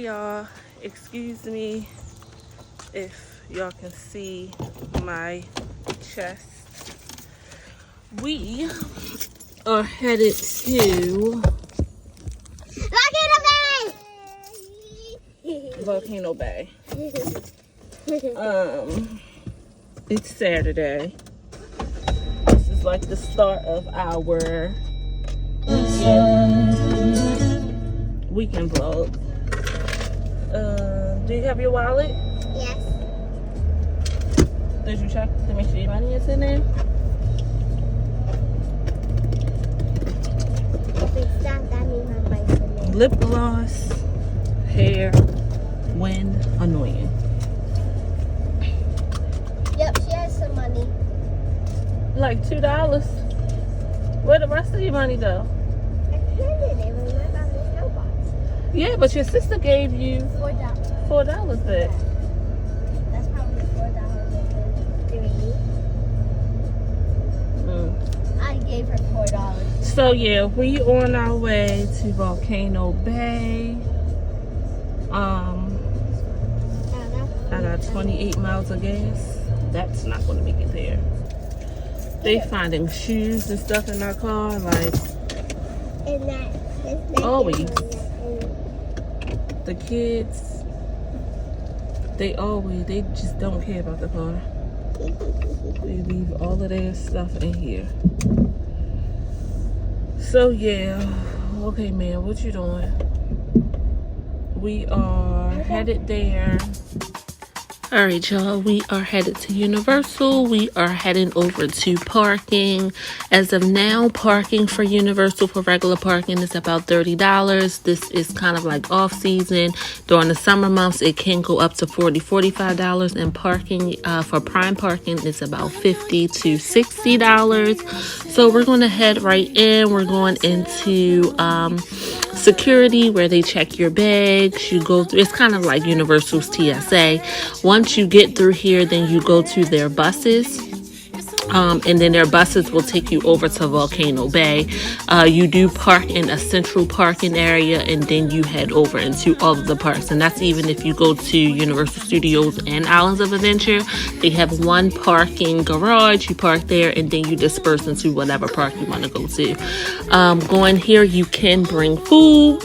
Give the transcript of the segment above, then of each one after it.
y'all. Excuse me if y'all can see my chest. We are headed to Volcano Bay. It's Saturday. This is like the start of our weekend vlog. Do you have your wallet? Yes. Did you check to make sure your money is in there? Lip gloss, hair, wind, annoying. Yep, she has some money. Like $2. Where the rest of your money go? I hid it in my mother's mailbox. Yeah, but your sister gave you $4. $4 back. That's probably $4 I gave her $4. So yeah, we on our way to Volcano Bay. I got 28 miles of gas. That's not gonna make it there. They finding shoes and stuff in our car, like always. The kids, they just don't care about the car. They leave all of their stuff in here. So yeah, okay man, what you doing? We are headed there. All right, y'all, we are headed to Universal. We are heading over to parking. As of now, parking for Universal for regular parking is about $30. This is kind of like off season. During the summer months, it can go up to $40, $45. And parking for prime parking is about $50 to $60. So we're going to head right in. We're going into security where they check your bags. You go through, it's kind of like Universal's TSA. Once you get through here, then you go to their buses. And then their buses will take you over to Volcano Bay. You do park in a central parking area, and then you head over into all of the parks. And that's even if you go to Universal Studios and Islands of Adventure. They have one parking garage. You park there, and then you disperse into whatever park you want to go to. Going here, you can bring food.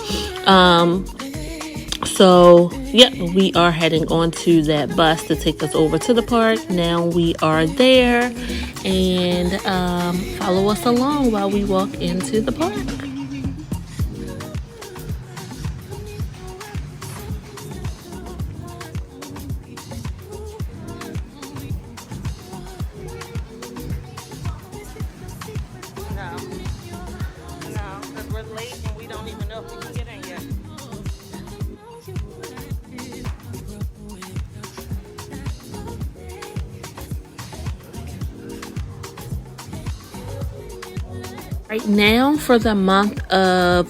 So, yeah, we are heading on to that bus to take us over to the park. Now we are there, and follow us along while we walk into the park. No, because we're late and we don't even know if we can get in yet. Right now, for the month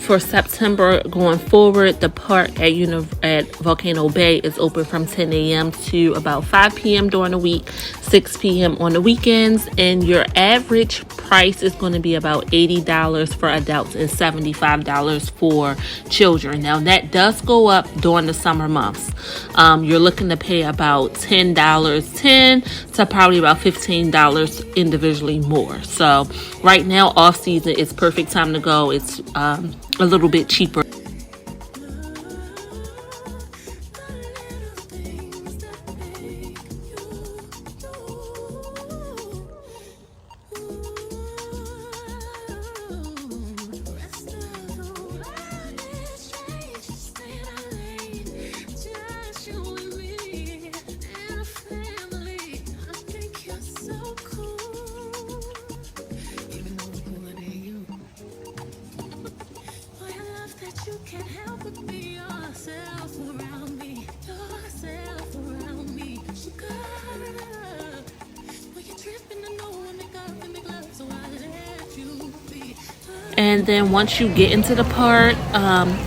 for September going forward, the park at Volcano Bay is open from 10 a.m. to about 5 p.m. during the week, 6 p.m. on the weekends, and your average price is going to be about $80 for adults and $75 for children. Now, that does go up during the summer months. You're looking to pay about $10 to probably about $15 individually more. So right now, off season, it's perfect time to go. It's a little bit cheaper. And then once you get into the park,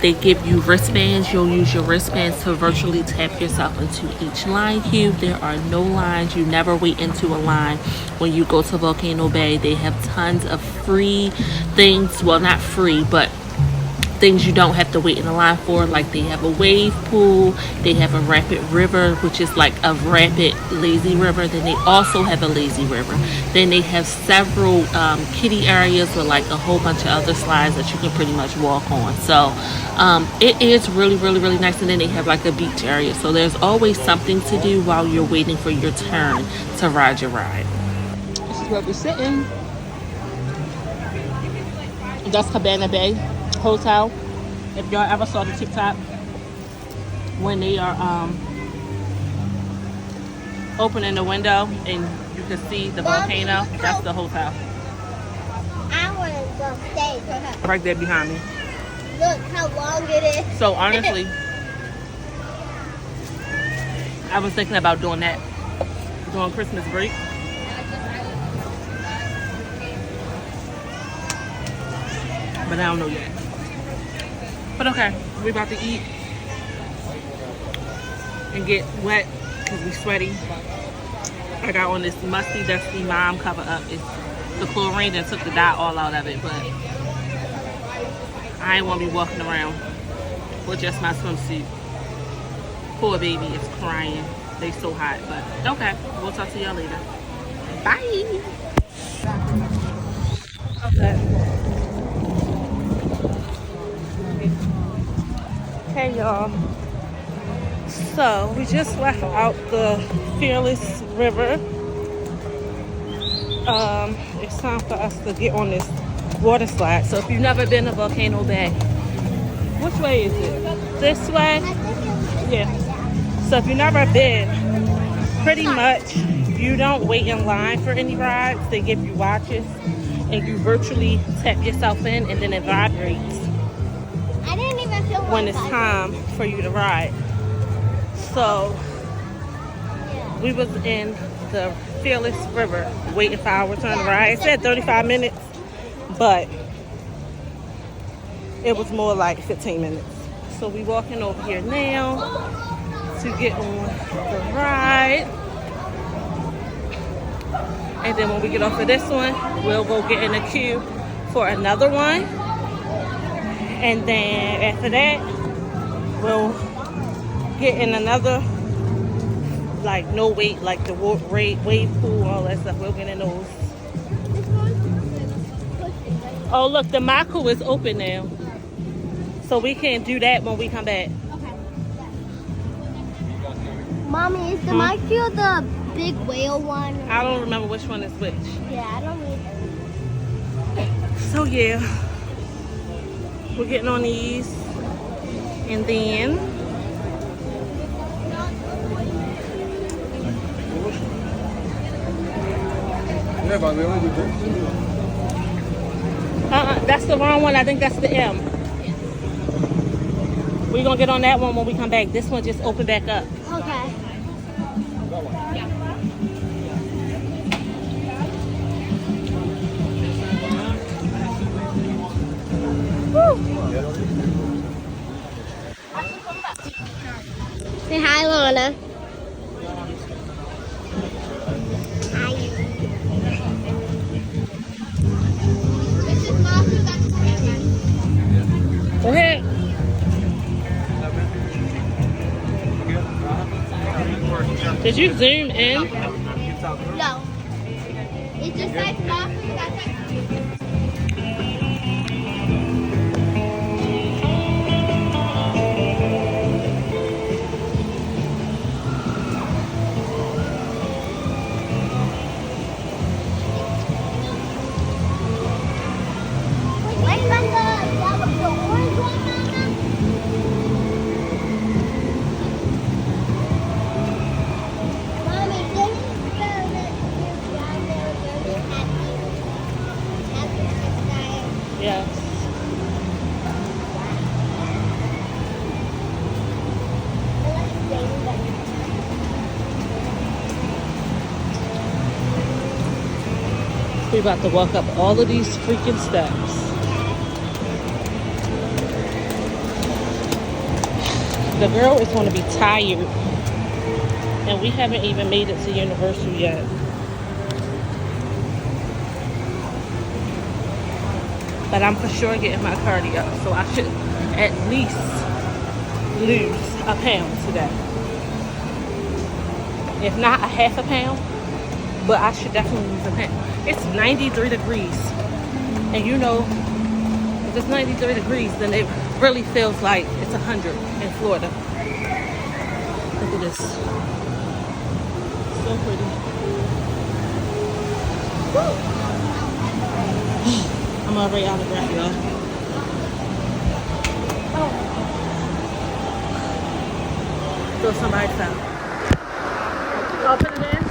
they give you wristbands. You'll use your wristbands to virtually tap yourself into each line cube. There are no lines. You never wait into a line when you go to Volcano Bay. They have tons of free things. Well, not free, but things you don't have to wait in the line for. Like they have a wave pool, they have a rapid river, which is like a rapid lazy river. Then they also have a lazy river. Then they have several kiddie areas with like a whole bunch of other slides that you can pretty much walk on. So it is really, really, really nice. And then they have like a beach area. So there's always something to do while you're waiting for your turn to ride your ride. This is where we're sitting. That's Cabana Bay Hotel. If y'all ever saw the TikTok when they are opening the window and you can see the volcano, that's the hotel. I want to go stay. Right there behind me. Look how long it is. So honestly, I was thinking about doing that during Christmas break. But I don't know yet. But okay, we about to eat and get wet because we sweaty. I got on this musty, dusty mom cover up. It's the chlorine that took the dye all out of it, but I ain't want to be walking around with just my swimsuit. Poor baby is crying. They so hot, but okay. We'll talk to y'all later. Bye. Okay. Hey y'all, so we just left out the Fearless River. It's time for us to get on this water slide. So if you've never been to Volcano Bay, which way is it? This way? Yeah. So if you've never been, pretty much you don't wait in line for any rides. They give you watches and you virtually tap yourself in and then it vibrates when it's time for you to ride. So we was in the Fearless River waiting for our turn to ride. It said 35 minutes, but it was more like 15 minutes. So we walking over here now to get on the ride. And then when we get off of this one, we'll go get in the queue for another one. And then after that, we'll get in another, like no wait, like the wave pool, all that stuff. We'll get in those. Oh look, the Mycah is open now. So we can do that when we come back. Okay. Mommy, is the Mycah the big whale one? I don't remember which one is which. Yeah, I don't either. So yeah, we're getting on these, and then that's the wrong one. I think that's the M. We're gonna get on that one when we come back. This one just opened back up. Okay. Say hi, Lana. Hi. Go ahead. Did you zoom in? No. It just says Mycah. That's it. Yes. We're about to walk up all of these freaking steps. The girl is going to be tired. And we haven't even made it to Universal yet. but I'm for sure getting my cardio, so I should at least lose a pound today. If not a half a pound, but I should definitely lose a pound. It's 93 degrees, and you know, if it's 93 degrees, then it really feels like it's 100 in Florida. Look at this. So pretty. I'm already out of breath, y'all. So somebody fell. I'll put it in.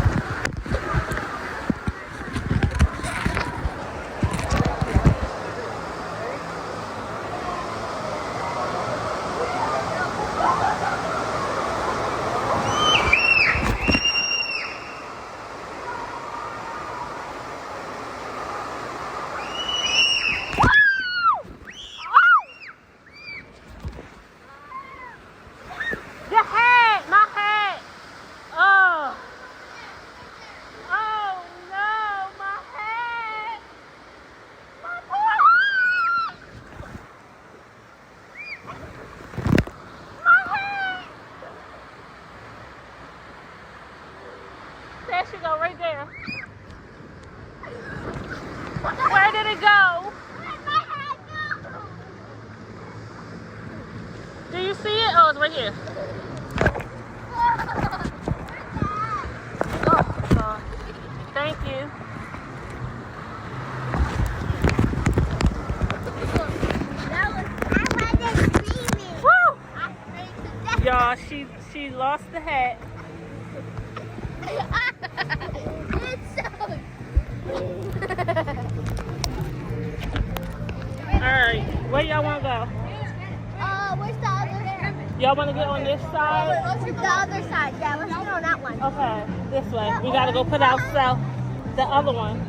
There she go, right there. Where did it go? Do you see it? Oh, it's right here. Oh, thank you. Woo! Y'all, she lost the hat. Alright, where y'all want to go? Where's the other? Y'all want to get on this side? The other side, yeah, let's get on that one. Okay, this way. We got to go put out the other one.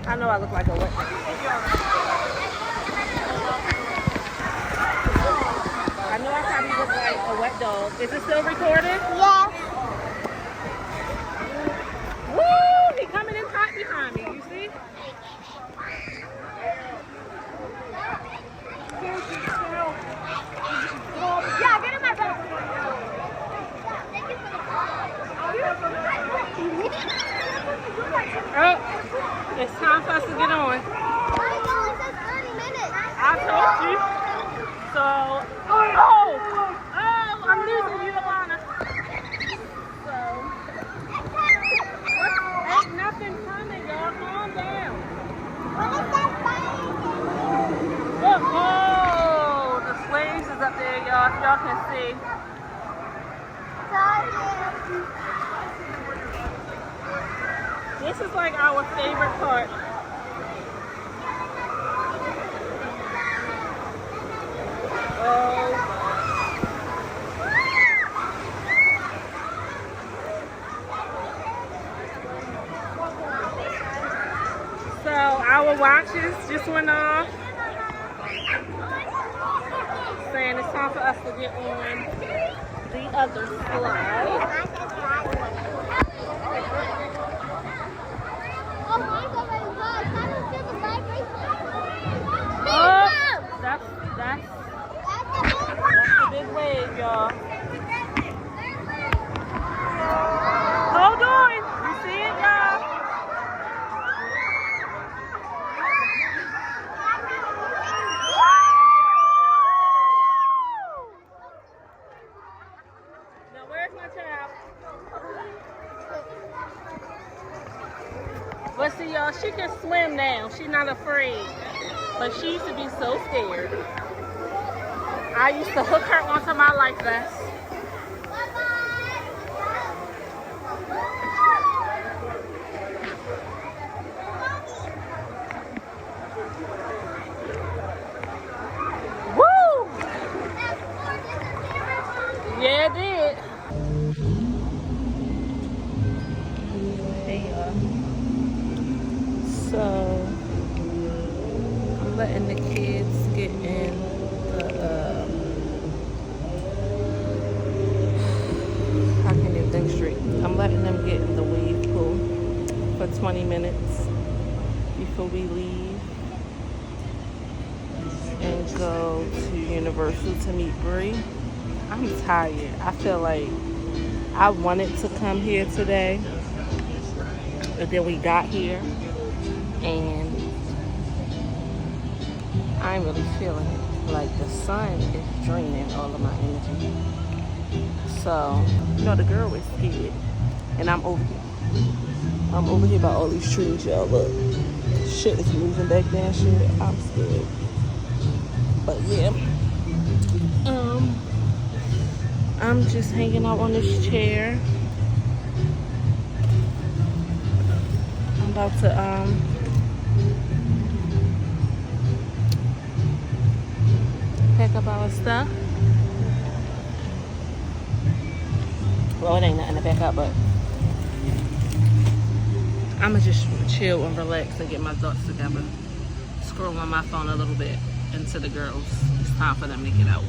I know I look like a wet dog. I know I probably look like a wet dog. Is it still recording? Yeah. Woo! He coming in hot behind me, you see? Yeah, get in my boat. Oh, it's time for us to get on. I told you. So, I'm losing you, ALAUNA. So, ain't nothing coming, y'all. Calm down. Look, oh, the slaves is up there, y'all. If y'all can see. This is like our favorite part. Oh. So our watches just went off, saying it's time for us to get on the other slide. Oh, that's the big wave, y'all. Hold on, you see it, y'all? Now, where's my child? But see, y'all, she can swim now. She's not afraid. But she used to be so scared. I used to hook her onto my life vest. Woo! Yeah, it did. Hey, y'all. So, I'm letting the kids get in the, I can't even think straight. I'm letting them get in the wave pool for 20 minutes before we leave. and go to Universal to meet Bree. I'm tired. I feel like I wanted to come here today, but then we got here and I ain't really feeling it. Like the sun is draining all of my energy. So, you know, the girl is scared. And I'm over here. I'm over here by all these trees, y'all. Look. Shit is moving back there and shit. I'm scared. But yeah. I'm just hanging out on this chair. I'm about to pack up our stuff. Well, it ain't nothing to pack up, but I'ma just chill and relax and get my thoughts together. Scroll on my phone a little bit into the girls. It's time for them to get out.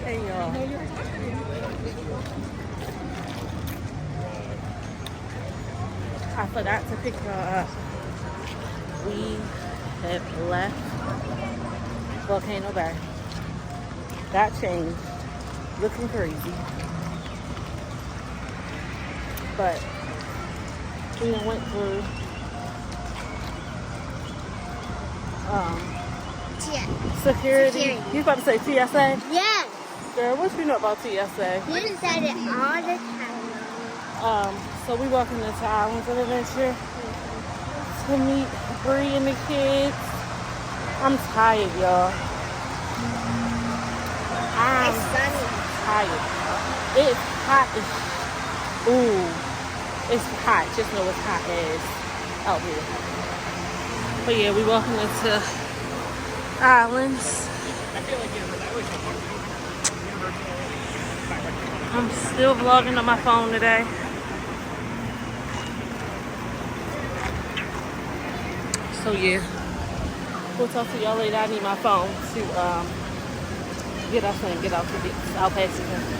Hey y'all. I forgot to pick her up. We have left Volcano Bay. That changed. Looking crazy. But we went through security. You about to say TSA? Yeah. Girl, what you know about TSA? You said it all the time. So we walking into Islands of Adventure to meet Bree and the kids. I'm tired, y'all. I'm It's sunny. tired. It's hot as ooh. It's hot. Just know it's hot as out here. But yeah, we walking into Islands. I'm still vlogging on my phone today. So yeah, we'll talk to y'all later. I need my phone to get us in, get out to the South Pasadena.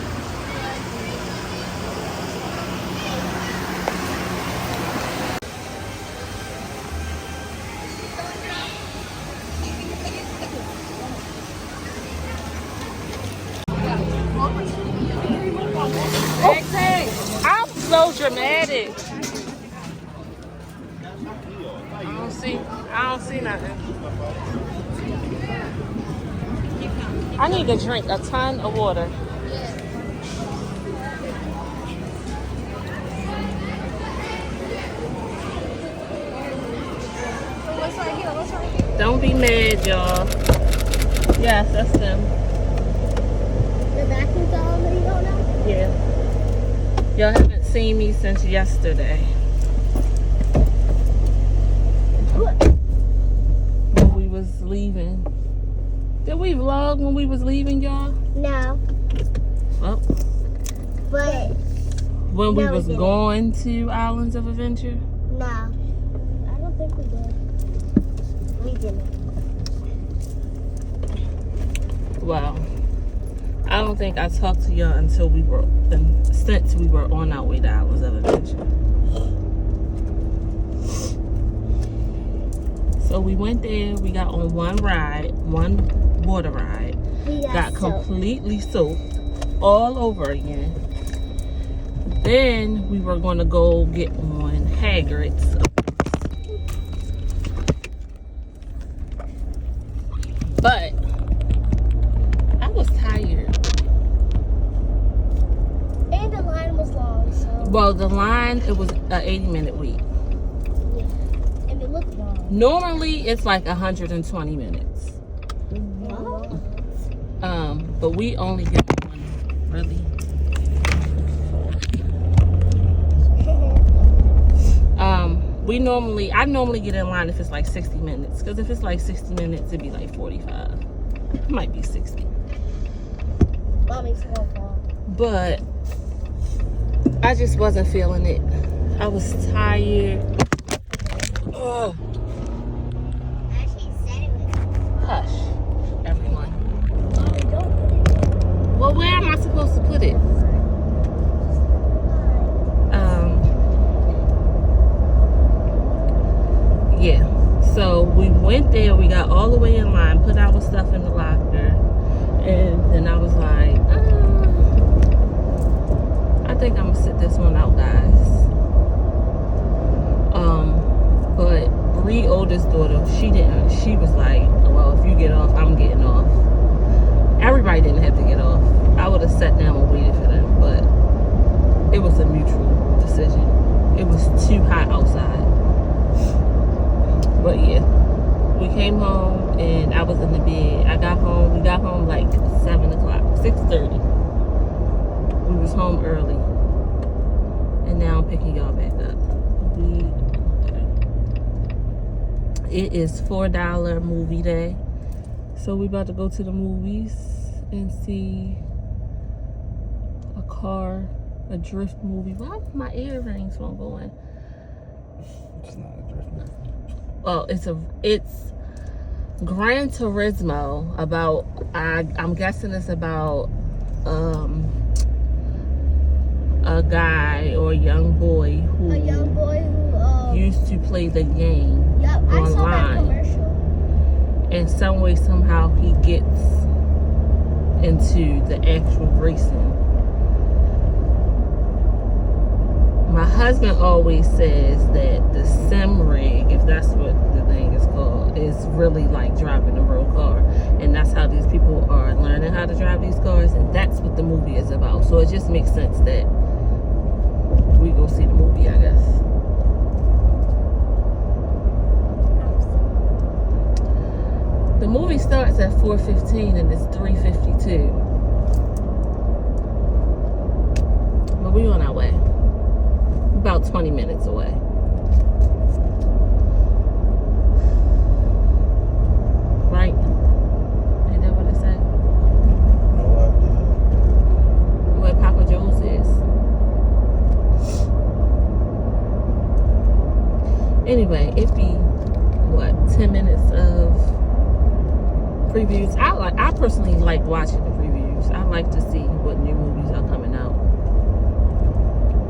I'm so dramatic. I don't see nothing. I need to drink a ton of water. What's right here? What's right here? Don't be mad, y'all. Yes, that's them. The vacuum's already going out? Yeah. Y'all haven't seen me since yesterday. When we was leaving. Did we vlog when we was leaving, y'all? No. Well, But when we No, we was didn't. going to Islands of Adventure? no. I don't think we did. We didn't. Well, I don't think I talked to y'all until since we were on our way to Islands of Adventure. So we went there, we got on one water ride, We got soaked. completely soaked all over again. Then we were gonna go get on Hagrid's. But I was tired. And the line was long, so. Well, the line, it was an 80-minute wait. Yeah. And it looked long. Normally, it's like 120 minutes. Wow. But we only get one, really. I normally get in line if it's like 60 minutes. Because if it's like 60 minutes, it'd be like 45. It might be 60. Mommy's so long. But I just wasn't feeling it. I was tired. Oh. Actually said it was. Hush, everyone. Mommy, don't put it in. Well, where am I supposed to put it? Yeah. So we went there. We got all the way in line, put our stuff in the locker, and then I was like, I think I'm gonna sit this one out, guys. But Bree, oldest daughter, she didn't. She was like, well, if you get off, I'm getting off. Everybody didn't have to get off. I would have sat down and waited for them, but it was a mutual decision. It was too hot outside. But yeah, we came home and I was in the bed. We got home like 7 o'clock, 6:30. We was home early. And now I'm picking y'all back up. It is $4 movie day. So we about to go to the movies and see a drift movie. Why my earrings won't go in? It's not a drift movie. Well, it's Gran Turismo about, I'm guessing it's about a guy or a young boy who used to play the game Yep, I saw that online. commercial. And some way, somehow, he gets into the actual racing. My husband always says that the sim rig, if that's what the thing is called, is really like driving a real car. And that's how these people are learning how to drive these cars. And that's what the movie is about. So it just makes sense that we go see the movie, I guess. The movie starts at 4:15 and it's 3:52. But we on our way. About 20 minutes away. Right? Ain't that what it said? No idea. Where Papa Joe's is. Anyway, it be, 10 minutes of previews. I personally like watching the previews. I like to see what new movies are coming out.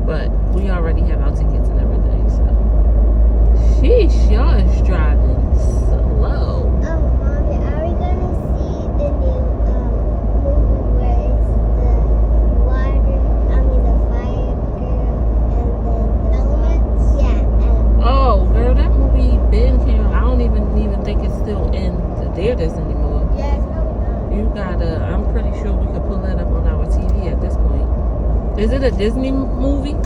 But we already have our tickets and everything, so. Sheesh, y'all is driving slow. Mommy, are we gonna see the new movie where it's the fire girl and then the elements? Yeah. Oh, girl, that movie Ben came. I don't even think it's still in the theaters anymore. Yeah, it's probably not. You gotta. I'm pretty sure we could pull that up on our TV at this point. Is it a Disney movie?